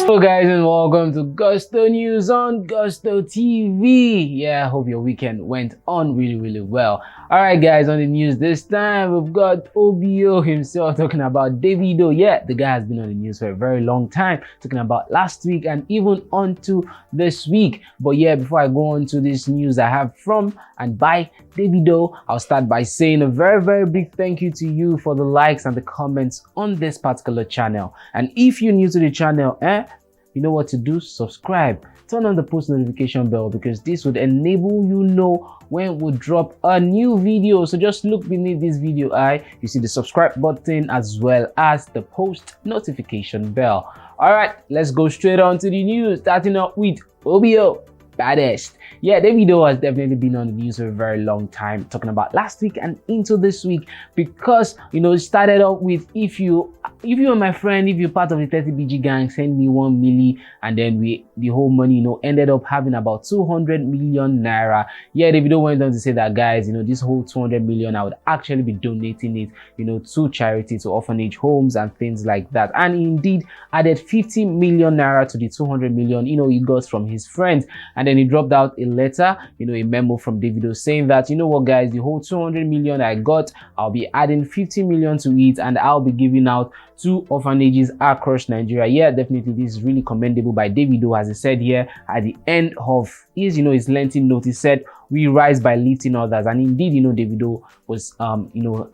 Hello guys and welcome to Gusto News on Gusto TV. Yeah, I hope your weekend went on really well. Alright guys, on the news this time we've got OBO himself talking about Davido. Yeah, the guy has been on the news for a very long time, talking about last week and even on to this week. But yeah, before I go on to this news I have from and by Davido, I'll start by saying a very big thank you to you for the likes and the comments on this particular channel. And if you're new to the channel, you know what to do. Subscribe, turn on the post notification bell, because this would enable you know when we drop a new video. So just look beneath this video you see the subscribe button as well as the post notification bell. All right, let's go straight on to the news, starting up with OBO baddest. Yeah, Davido has definitely been on the news for a very long time, talking about last week and into this week, because it started off with if you are my friend, if you're part of the 30BG gang, send me 1 milli, and then the whole money ended up having about 200 million naira. Yeah, Davido went on to say that, guys, this whole 200 million, I would actually be donating it to charity, to orphanage homes and things like that. And he indeed added 50 million naira to the 200 million he got from his friends. And then he dropped out a letter, a memo from Davido saying that, what guys, the whole 200 million I got, I'll be adding 50 million to it, and I'll be giving out to orphanages across Nigeria. Yeah, definitely this is really commendable by Davido. As he said here at the end of his his lengthy note, he said, "We rise by lifting others." And indeed, Davido was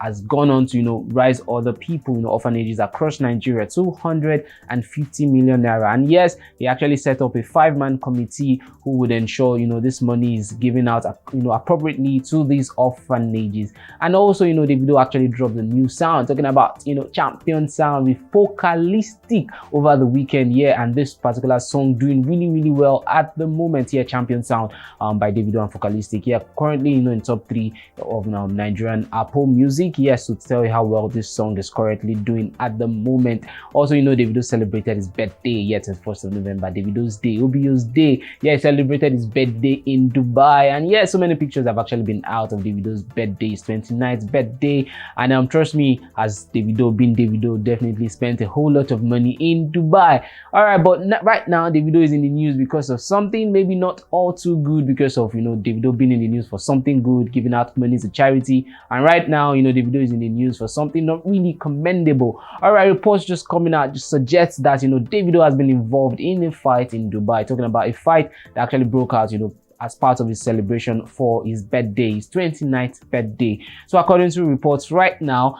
has gone on to rise other people, orphanages across Nigeria, 250 million naira. And yes, he actually set up a 5-man committee who would ensure this money is given out appropriately to these orphanages. And also Davido actually dropped a new sound, talking about champion sound with Focalistic over the weekend. Yeah, and this particular song doing really well at the moment here, champion sound by Davido and Focalistic. Yeah, currently in top 3 of Nigerian Apple Music. Yes, to tell you how well this song is currently doing at the moment. Also Davido celebrated his birthday. Yeah, 1st of November, Davido's day, OBO's day. Yeah, he celebrated his birthday in Dubai, and yeah, so many pictures have actually been out of Davido's birthday, his 29th birthday. And trust me, as Davido being Davido, definitely spent a whole lot of money in Dubai. All right, but right now Davido is in the news because of something maybe not all too good, because of Davido being in the news for something good, giving out money to charity. And right now Davido is in the news for something not really commendable. All right, reports just coming out just suggests that Davido has been involved in a fight in Dubai, talking about a fight that actually broke out as part of his celebration for his birthday, his 29th birthday. So according to reports right now,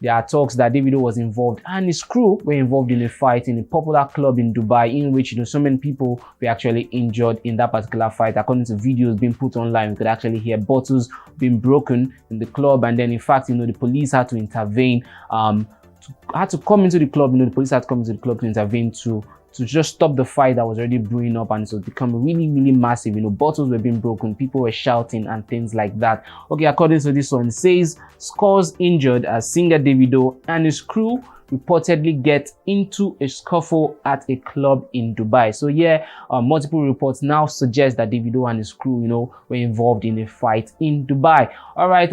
there are talks that Davido was involved and his crew were involved in a fight in a popular club in Dubai, in which so many people were actually injured in that particular fight. According to videos being put online, you could actually hear bottles being broken in the club, and then in fact the police had to intervene, had to come into the club. The police had to come into the club to intervene to just stop the fight that was already brewing up, and so it become really massive. Bottles were being broken, people were shouting and things like that. Okay, according to this one, it says scores injured as singer Davido and his crew reportedly get into a scuffle at a club in Dubai. So yeah, multiple reports now suggest that Davido and his crew were involved in a fight in Dubai. All right,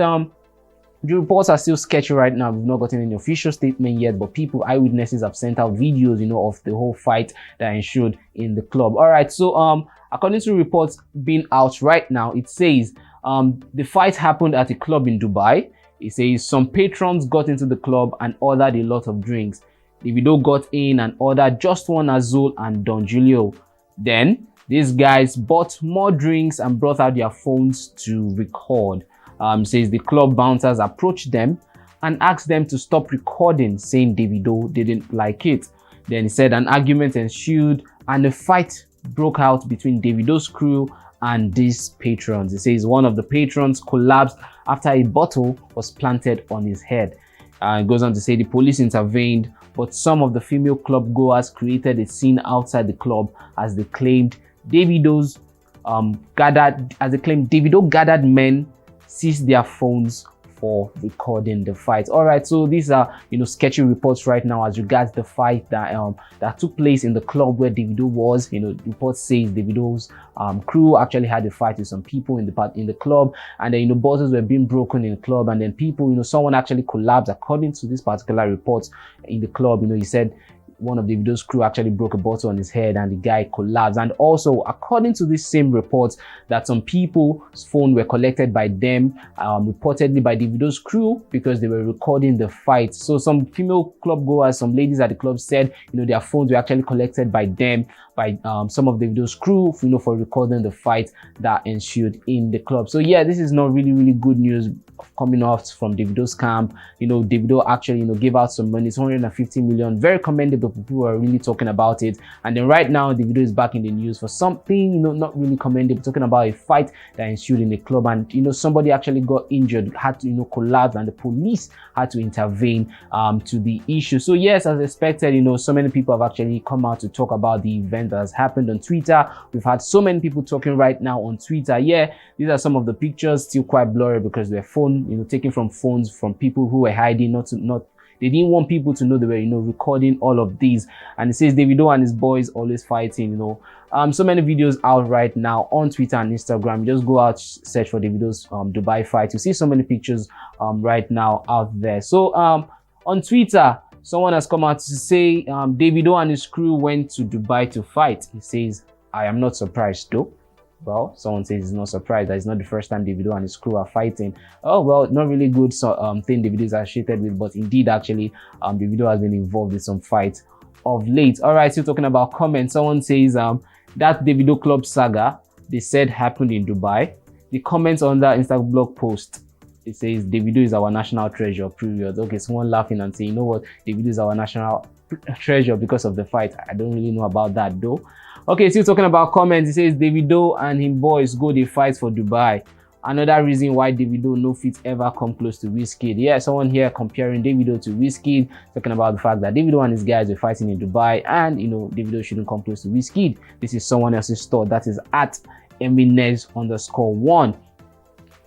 the reports are still sketchy right now. We've not gotten any official statement yet, but eyewitnesses have sent out videos, of the whole fight that ensued in the club. All right, so according to reports being out right now, it says the fight happened at a club in Dubai. It says some patrons got into the club and ordered a lot of drinks. Davido got in and ordered just one Azul and Don Julio. Then these guys bought more drinks and brought out their phones to record. Says the club bouncers approached them and asked them to stop recording, saying Davido didn't like it. Then he said an argument ensued and a fight broke out between Davido's crew and these patrons. He says one of the patrons collapsed after a bottle was planted on his head. It goes on to say the police intervened, but some of the female club goers created a scene outside the club as they claimed Davido gathered men seized their phones for recording the fight. All right, so these are sketchy reports right now as regards the fight that took place in the club where Davido was. Reports says Davido's crew actually had a fight with some people in the club, and then bottles were being broken in the club, and then people someone actually collapsed according to this particular report in the club. He said one of Davido's crew actually broke a bottle on his head and the guy collapsed. And also, according to this same report, that some people's phone were collected by them, reportedly by Davido's crew, because they were recording the fight. So some female club goers, some ladies at the club said, their phones were actually collected by them, by some of Davido's crew, for recording the fight that ensued in the club. So yeah, this is not really good news coming off from Davido's camp. Davido actually gave out some money, 250 million, very commendable. People are really talking about it. And then right now Davido is back in the news for something not really commendable, talking about a fight that ensued in the club, and somebody actually got injured, had to collapse, and the police had to intervene to the issue. So yes, as expected, so many people have actually come out to talk about the event that has happened on Twitter. We've had so many people talking right now on Twitter. Yeah, these are some of the pictures, still quite blurry because they're taken from phones from people who were hiding, they didn't want people to know they were recording all of these. And it says Davido and his boys always fighting. So many videos out right now on Twitter and Instagram. Just go out, search for Davido's Dubai fight. You see so many pictures right now out there. So on Twitter, someone has come out to say Davido and his crew went to Dubai to fight. He says, "I am not surprised though." Well, someone says he's not surprised that it's not the first time Davido and his crew are fighting. Oh, well, not really good thing Davido is associated with, but indeed, actually, Davido has been involved in some fights of late. All right, still talking about comments. Someone says that Davido club saga, they said happened in Dubai. The comments on that Instagram blog post, it says Davido is our national treasure, period. Okay, someone laughing and saying, you know what, Davido is our national treasure because of the fight. I don't really know about that though. Okay, still talking about comments. It says Davido and him boys go they fight for Dubai. Another reason why Davido no fit ever come close to Wizkid. Yeah, someone here comparing Davido to Wizkid, talking about the fact that Davido and his guys were fighting in Dubai, and Davido shouldn't come close to Wizkid. This is someone else's thought. That is at Eminez_1.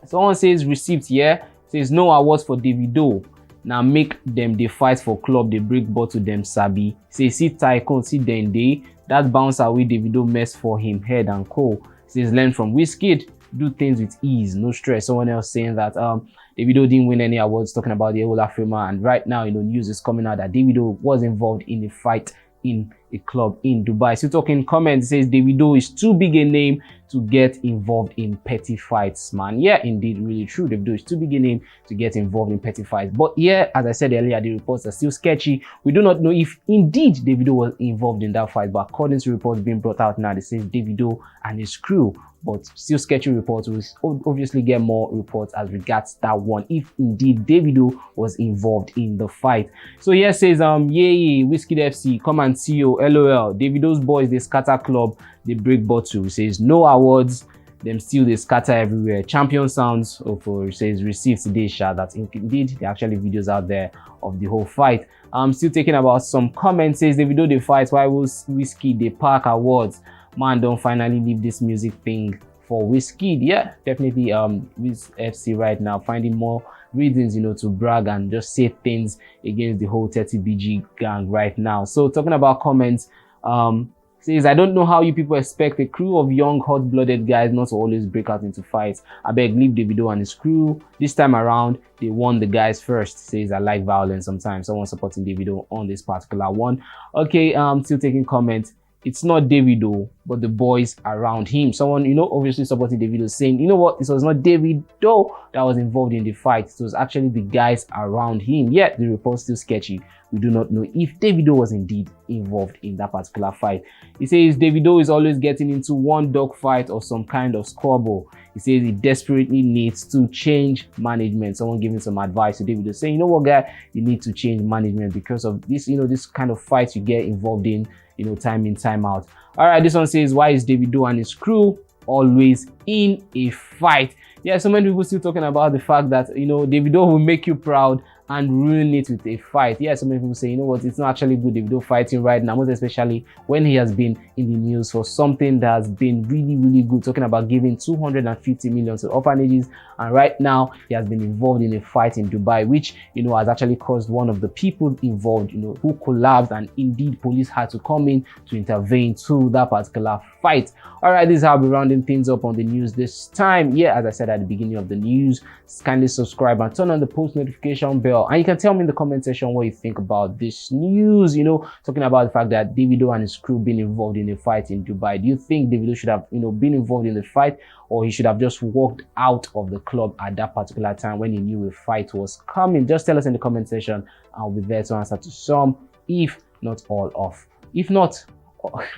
Someone says receipt here, says no awards for Davido. Now make them they fight for club, they break bottle them sabi. Say see Tycoon, see Dende. That bounce away Davido mess for him head and co. Says learn from Wizkid, do things with ease, no stress. Someone else saying that Davido didn't win any awards, talking about the whole Afrima, and right now news is coming out that Davido was involved in a fight in a club in Dubai. So talking comments, it says Davido is too big a name to get involved in petty fights, man. Yeah, indeed, really true. Davido is too big a name to get involved in petty fights. But yeah, as I said earlier, the reports are still sketchy. We do not know if indeed Davido was involved in that fight, but according to reports being brought out now, it says Davido and his crew. But still sketchy reports. We'll obviously get more reports as regards that one, if indeed Davido was involved in the fight. So here says yay, Wizkid FC, come and see you, LOL. Davido's boys, they scatter club, they break bottle. It says no awards, them still they scatter everywhere. Champion sounds, it says received today, Sha. That indeed there are actually videos out there of the whole fight. Still taking about some comments, says Davido they fight, why will Wizkid they park awards? Man, don't finally leave this music thing for Wizkid. Yeah, definitely Wiz FC right now finding more reasons to brag and just say things against the whole 30BG gang right now. So talking about comments, says I don't know how you people expect a crew of young hot-blooded guys not to always break out into fights. I beg leave Davido and his crew. This time around they won the guys first. Says I like violence sometimes. Someone supporting Davido on this particular one. Okay, still taking comments. It's not Davido, but the boys around him. Someone, obviously supporting Davido, saying, you know what, it was not Davido that was involved in the fight. It was actually the guys around him. Yet the report's still sketchy. We do not know if Davido was indeed involved in that particular fight. He says Davido is always getting into one dog fight or some kind of squabble. He says he desperately needs to change management. Someone giving some advice to Davido, saying, you know what, guy, you need to change management because of this, this kind of fights you get involved in, time in, time out. All right, this one says, why is Davido and his crew always in a fight? Yeah, so many people still talking about the fact that, Davido will make you proud and ruin it with a fight. Yeah, so many people say, you know what, it's not actually good Davido fighting right now, most especially when he has been in the news for something that has been really good, talking about giving 250 million to orphanages, and right now he has been involved in a fight in Dubai, which has actually caused one of the people involved who collapsed, and indeed police had to come in to intervene to that particular fight. All right, this is how I'll be rounding things up on the news this time. Yeah, as I said at the beginning of the news, kindly subscribe and turn on the post notification bell well. And you can tell me in the comment section what you think about this news, you know, talking about the fact that Davido and his crew being involved in a fight in Dubai. Do you think Davido should have, you know, been involved in the fight, or he should have just walked out of the club at that particular time when he knew a fight was coming? Just tell us in the comment section. I'll be there to answer to some, if not all of. If not,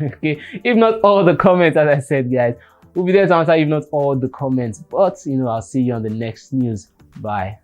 okay, if not all the comments, as I said, guys, we'll be there to answer if not all the comments. But, you know, I'll see you on the next news. Bye.